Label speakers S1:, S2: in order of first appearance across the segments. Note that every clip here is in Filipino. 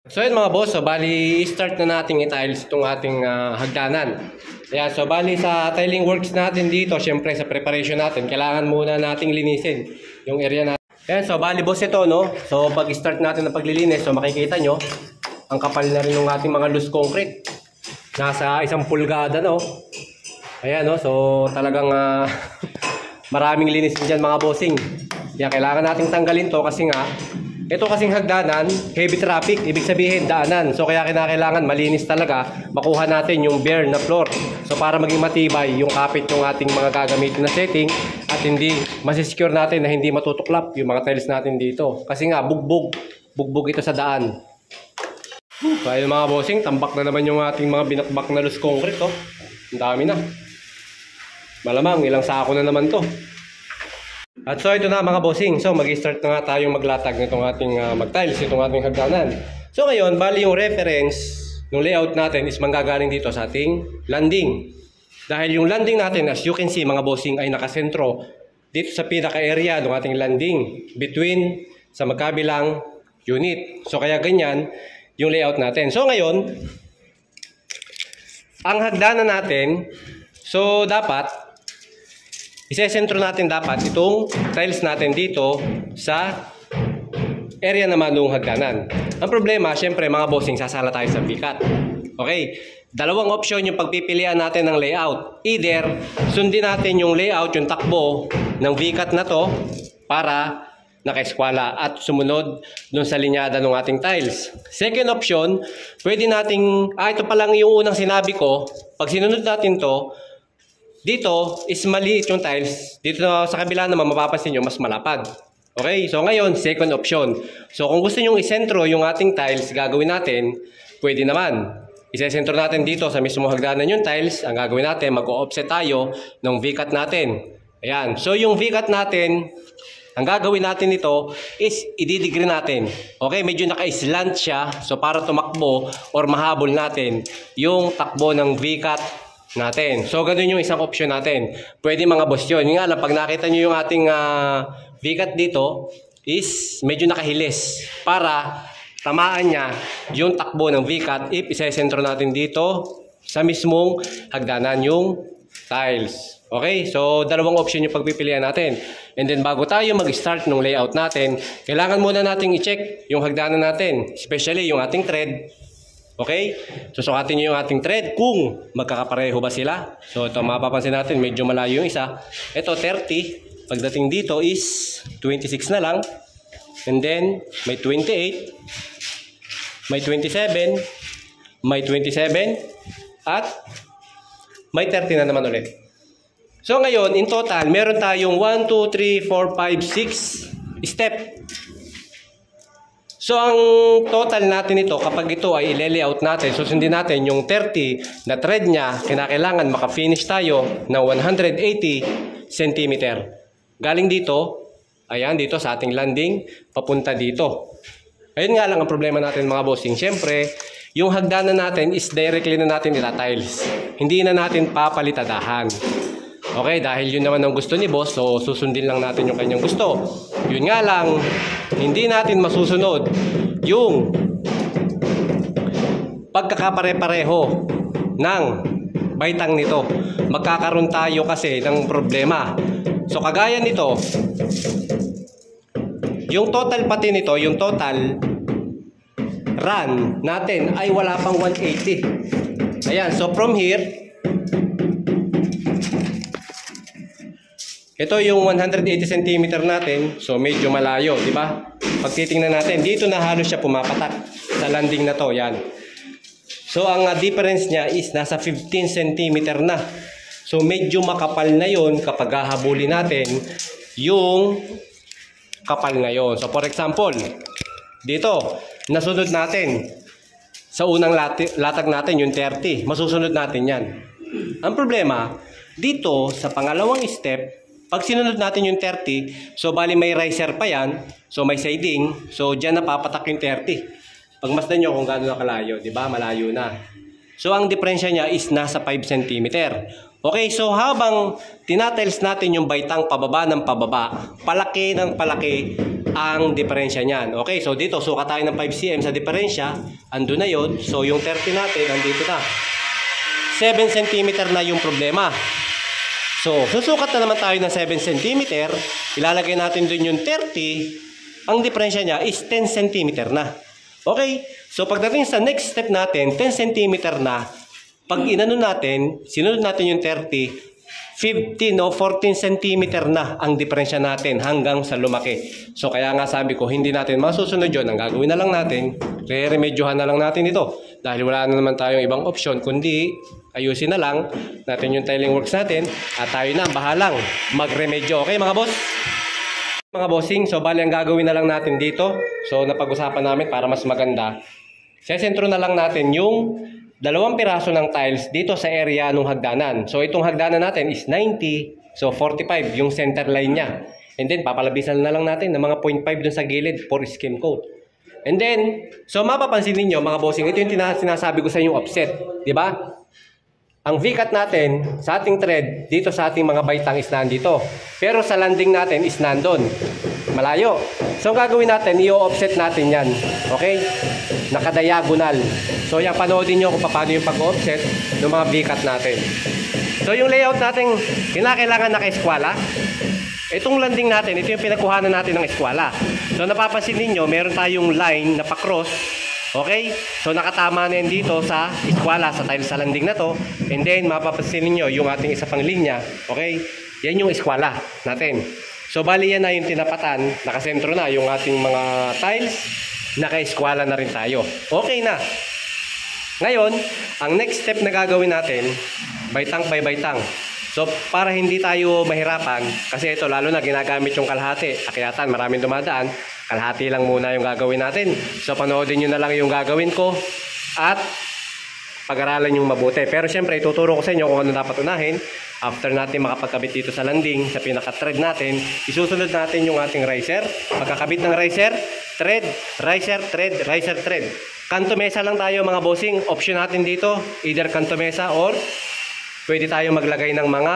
S1: So yun mga boss, so bali start na natin i-tiles itong ating hagdanan. Ayan, so bali sa tiling works natin dito, syempre sa preparation natin, kailangan muna nating linisin yung area natin. Ayan, so bali boss ito, no? So pag start natin ng paglilinis, so makikita nyo, ang kapal na rin ng ating mga loose concrete. Nasa 1 pulgada, no? Ayan, no? So talagang maraming linisin dyan mga bossing. Kaya kailangan nating tanggalin to kasi nga, ito kasing hagdanan, heavy traffic, ibig sabihin daanan. So kaya kinakailangan malinis talaga, makuha natin yung bare na floor. So para maging matibay yung kapit ng ating mga gagamitin na setting at hindi masisecure natin na hindi matutuklap yung mga tiles natin dito. Kasi nga bugbog ito sa daan. So ayun mga bossing, tambak na naman yung ating mga binakbak na loose concrete. Oh. Ang dami na. Malamang ilang sako na naman to. At so ito na mga bossing, so mag-start na nga tayong maglatag nitong ating mag-tiles, itong ating hagdanan. So ngayon, bali yung reference ng layout natin is manggagaling dito sa ating landing. Dahil yung landing natin, as you can see mga bossing, ay nakasentro dito sa pinaka-area ng ating landing between sa magkabilang unit. So kaya ganyan yung layout natin. So ngayon, ang hagdanan natin, so dapat isesentro natin dapat itong tiles natin dito sa area naman ng hagdanan. Ang problema, syempre mga bossing, sasala tayo sa bikat. Okay? Dalawang option yung pagpipilian natin ng layout. Either, sundin natin yung layout, yung takbo ng VCAT na to para nakaeskwala at sumunod dun sa linyada ng ating tiles. Second option, pwede nating, ito pa lang yung unang sinabi ko, pag sinunod natin to, dito is maliit yung tiles. Dito sa kabila naman mapapansin nyo mas malapad. Okay? So ngayon, second option. So kung gusto nyo isentro yung ating tiles, gagawin natin, pwede naman. Isesentro natin dito sa mismo hagdanan yung tiles. Ang gagawin natin, mag-o-offset tayo ng VCAT natin. Ayan. So yung VCAT natin, ang gagawin natin ito is i-degree natin. Okay? Medyo naka-slant siya. So para tumakbo or mahabol natin yung takbo ng VCAT natin. So, ganun yung isang option natin. Pwede mga boss yun. Yung nga lang, pag nakita nyo yung ating VCAT dito, is medyo nakahilis para tamaan niya yung takbo ng VCAT if isesentro natin dito sa mismong hagdanan yung tiles. Okay? So, dalawang option yung pagpipilian natin. And then, bago tayo mag-start ng layout natin, kailangan muna natin i-check yung hagdanan natin. Especially yung ating thread. Okay? Susukatin nyo yung ating thread kung magkakapareho ba sila. So ito mapapansin natin medyo malayo yung isa. Ito 30. Pagdating dito is 26 na lang. And then may 28. May 27. May 27. At may 30 na naman ulit. So ngayon in total meron tayong 1, 2, 3, 4, 5, 6 step. So, ang total natin ito, kapag ito ay i-layout natin, susundin natin yung 30 na thread niya, kinakailangan maka-finish tayo ng 180 cm. Galing dito, ayan, dito sa ating landing, papunta dito. Ayun nga lang ang problema natin mga bossing. Siyempre, yung hagdanan natin is directly na natin ita-tiles. Hindi na natin papalitadahan. Okay, dahil yun naman ang gusto ni boss, so susundin lang natin yung kanyang gusto. Yun nga lang, hindi natin masusunod yung pagkakapare-pareho ng baitang nito. Magkakaroon tayo kasi ng problema. So kagaya nito, yung total pati nito, yung total run natin ay wala pang 180. Ayan, so from here, ito yung 180 cm natin, so medyo malayo, di ba? Pag titingnan natin, dito na halos siya pumapatak sa landing na to, yan. So ang difference niya is nasa 15 cm na. So medyo makapal na yon kapag hahabulin natin yung kapal na yon. So for example, dito, nasunod natin sa unang latag natin yung 30, masusunod natin yan. Ang problema, dito sa pangalawang step, pag sinunod natin yung 30, so bali may riser pa yan, so may siding, so dyan napapatak yung 30. Pagmasdan nyo kung gaano na kalayo, di ba? Malayo na. So ang diferensya niya is nasa 5 cm. Okay, so habang tinatiles natin yung baitang pababa ng pababa, palaki ng palaki ang diferensya niyan. Okay, so dito sukat tayo ng 5 cm sa diferensya, ando na yon. So yung 30 natin, andito na. 7 cm na yung problema. So, susukat na naman tayo ng 7 cm, ilalagay natin dun yung 30, ang diferensya niya is 10 cm na. Okay, so pagdating sa next step natin, 10 cm na, pag inano natin, sinunod natin yung 30, 15 o 14 cm na ang diferensya natin hanggang sa lumaki. So kaya nga sabi ko, hindi natin masusunod yun. Ang gagawin na lang natin, re-remedyohan na lang natin ito. Dahil wala na naman tayong ibang option, kundi ayusin na lang natin yung tiling works natin at tayo na bahalang magremedyo. Okay mga boss? Mga bossing, so bali ang gagawin na lang natin dito. So napag-usapan namin para mas maganda. Sesentro na lang natin yung 2 piraso ng tiles dito sa area ng hagdanan. So itong hagdanan natin is 90, so 45 yung center line niya. And then papalabisan na lang natin ng mga 0.5 dun sa gilid for skim coat. And then, so mapapansin niyo mga bossing, ito yung sinasabi ko sa inyo offset, di ba? Ang V-cut natin sa ating thread dito sa ating mga baitang is nandito. Pero sa landing natin is nandun. Malayo. So ang gagawin natin, i-offset natin yan. Okay? Nakadiagonal. So yan, panoodin nyo kung paano yung pag-offset ng mga V-cut natin. So yung layout natin, kinakailangan naka-eskwala. Itong landing natin, ito yung pinagkuhanan natin ng eskwala. So napapansin ninyo, meron tayong line na pa-cross. Okay? So nakatama na yan dito sa eskwala, sa tile sa landing na to. And then mapapansin ninyo yung ating isa pang linya. Okay? Yan yung eskwala natin. So bali yan na yung tinapatan, nakasentro na yung ating mga tiles, naka-eskwala na rin tayo. Okay na. Ngayon, ang next step na gagawin natin, baitang by baitang. So para hindi tayo mahirapan, kasi ito lalo na ginagamit yung kalahati, akyatan, maraming dumadaan, kalahati lang muna yung gagawin natin. So panoodin nyo na lang yung gagawin ko at pag-aralan yung mabuti. Pero syempre ituturo ko sa inyo kung ano dapat unahin. After natin makapagkabit dito sa landing, sa pinaka-thread natin, isusunod natin yung ating riser. Pagkakabit ng riser, thread, riser, thread, riser, thread. Kanto mesa lang tayo mga bossing. Option natin dito, either kanto mesa or pwede tayo maglagay ng mga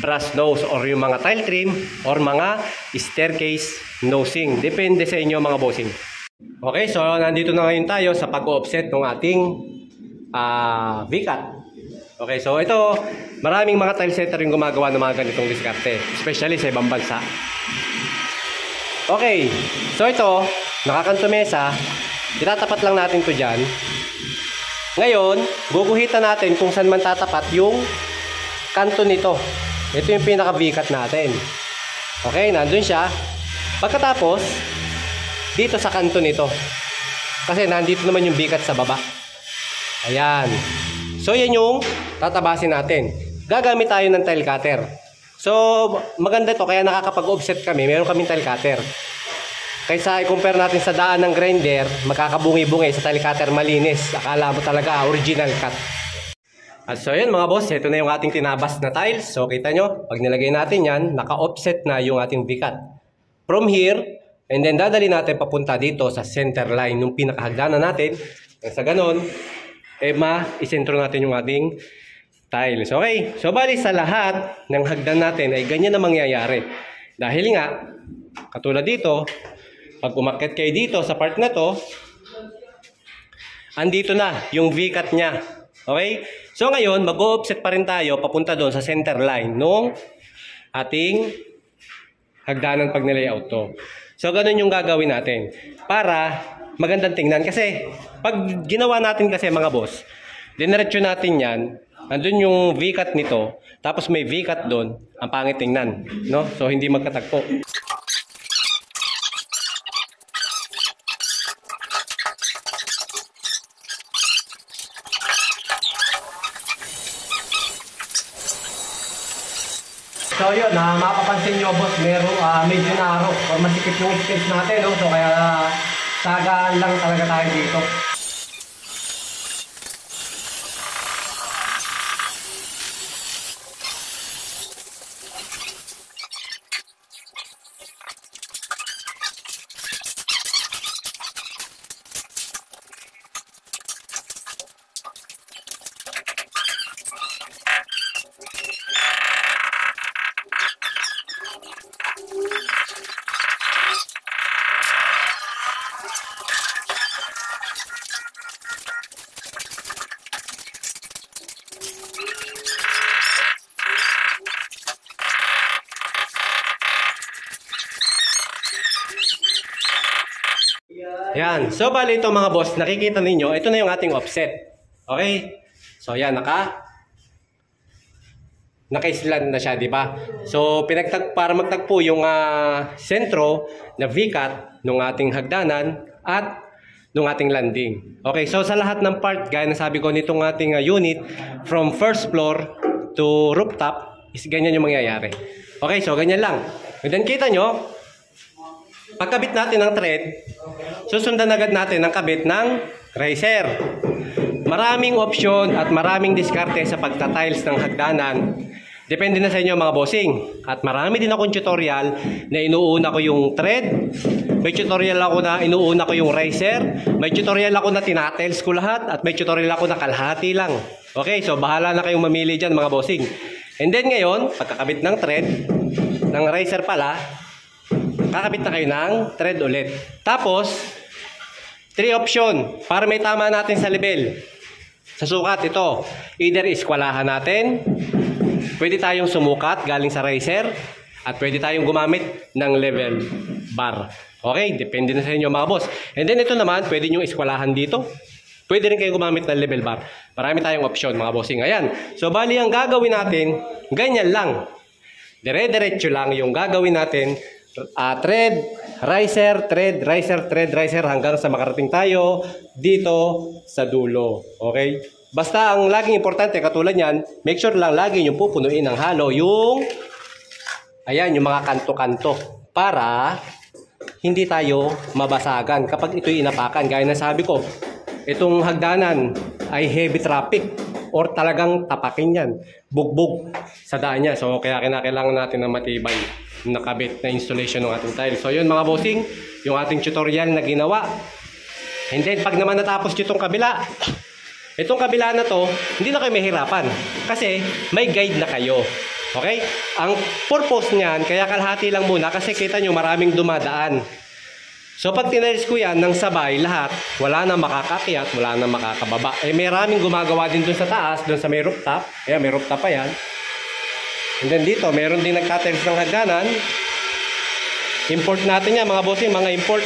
S1: brass nose or yung mga tile trim or mga staircase nosing. Depende sa inyo mga bossing. Okay, so nandito na ngayon tayo sa pag-offset ng ating V-cut. Okay, so ito, maraming mga tile setter yung gumagawa ng mga ganitong diskarte, especially sa ibang bansa. Okay, so ito, nakakanto mesa, itatapat lang natin to dyan. Ngayon, guguhitan natin kung saan man tatapat yung kanto nito. Ito yung pinaka V-cut natin. Okay, nandun siya. Pagkatapos, dito sa kanto nito. Kasi nandito naman yung V-cut sa baba. Ayan. So, yan yung tatabasin natin. Gagamit tayo ng tile cutter. So, maganda to kaya nakakapag-offset kami. Meron kaming tile cutter. Kaysa i-compare natin sa daan ng grinder, magkakabungi-bungi sa tile cutter malinis. Akala mo talaga original cut. At so yun mga boss, ito na yung ating tinabas na tiles. So kita nyo, pag nilagay natin yan, naka-offset na yung ating V-cut. From here, and then dadali natin papunta dito sa center line ng pinakahagdanan natin. Sa ganon, isentro natin yung ating tiles. Okay, so bali sa lahat ng hagdan natin ay ganyan na mangyayari. Dahil nga, katulad dito, pag umakyat kayo dito sa part na to, andito na yung V-cut niya. Okay? So ngayon, mag-offset pa rin tayo papunta doon sa center line nung ating hagdanan pag nilayout to. So ganun yung gagawin natin para magandang tingnan. Kasi pag ginawa natin kasi mga boss, diniretso natin yan, andun yung V-cut nito, tapos may V-cut doon, ang pangit tingnan. No? So hindi magkatagpo. So yun, mapapansin nyo boss, medyo narrow or masikip yung space natin, no? So kaya sagaan lang talaga tayo dito. Yan. So, bali ito mga boss, nakikita ninyo, ito na yung ating offset. Okay? So, yan, naka-island na siya, di ba? So, para magtagpo yung sentro na V-cut ng ating hagdanan at ng ating landing. Okay, so sa lahat ng part, gaya na sabi ko nitong ating unit, from first floor to rooftop, is ganyan yung mangyayari. Okay, so ganyan lang. And then kita nyo, pagkabit natin ng thread, susundan agad natin ang kabit ng riser. Maraming option at maraming diskarte sa pagtatiles ng hagdanan. Depende na sa inyo mga bossing. At marami din akong tutorial na inuuna ko yung thread. May tutorial ako na inuuna ko yung riser. May tutorial ako na tinatiles ko lahat. At may tutorial ako na kalahati lang. Okay, so bahala na kayong mamili dyan mga bossing. And then ngayon, pagkakabit ng thread, ng riser pala, kakabit na kayo ng thread ulit. Tapos, 3 option para may tama natin sa level. Sa sukat ito, either iskwalahan natin, pwede tayong sumukat galing sa riser, at pwede tayong gumamit ng level bar. Okay, depende na sa inyo mga boss. And then ito naman, pwede nyo iskwalahan dito. Pwede rin kayong gumamit ng level bar. Marami tayong option mga bossing. Ayan, so bali ang gagawin natin, ganyan lang. Dire-diretso lang yung gagawin natin. Thread, riser, thread, riser, thread, riser hanggang sa makarating tayo dito sa dulo. Okay? Basta ang laging importante katulad yan, make sure lang lagi yung pupunuin ng halo yung ayan, yung mga kanto-kanto para hindi tayo mabasagan kapag ito'y inapakan. Gaya na sabi ko, itong hagdanan ay heavy traffic or talagang tapakin yan. Bugbog sa daan niya. So kaya kinakailangan natin ng matibay nakabit na installation ng ating tile. So yun mga bossing, yung ating tutorial na ginawa. And then pag naman natapos itong kabila, itong kabila na to, hindi na kayo mahirapan kasi may guide na kayo. Okay? Ang purpose niyan, kaya kalahati lang muna kasi kita nyo maraming dumadaan. So pag tinalis ko yan ng sabay lahat, wala na makakakyat, wala na makakababa. Eh may maraming gumagawa din dun sa taas, dun sa may rooftop. Ayan, may rooftop pa yan. And then dito, meron din nagka-tiles ng hagdanan. Import natin yan mga bossing, mga import.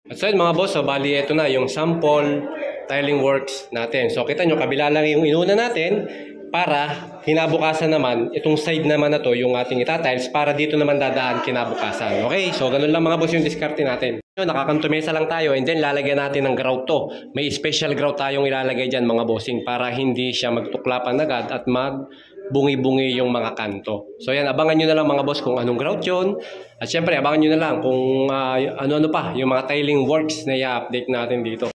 S1: At so yun mga boss, so bali ito na yung sample tiling works natin. So kita nyo, kabila lang yung inuna natin para kinabukasan naman, itong side naman na to, yung ating itatiles para dito naman dadaan kinabukasan. Okay, so ganun lang mga boss yung diskarte natin. Nakakantumesa lang tayo and then lalagyan natin ng grout to. May special grout tayong ilalagay dyan mga bossing para hindi siya magtuklapan agad at bungi-bungi yung mga kanto. So yan, abangan nyo na lang mga boss kung anong grout yun. At syempre, abangan nyo na lang kung ano-ano pa, yung mga tiling works na i-update natin dito.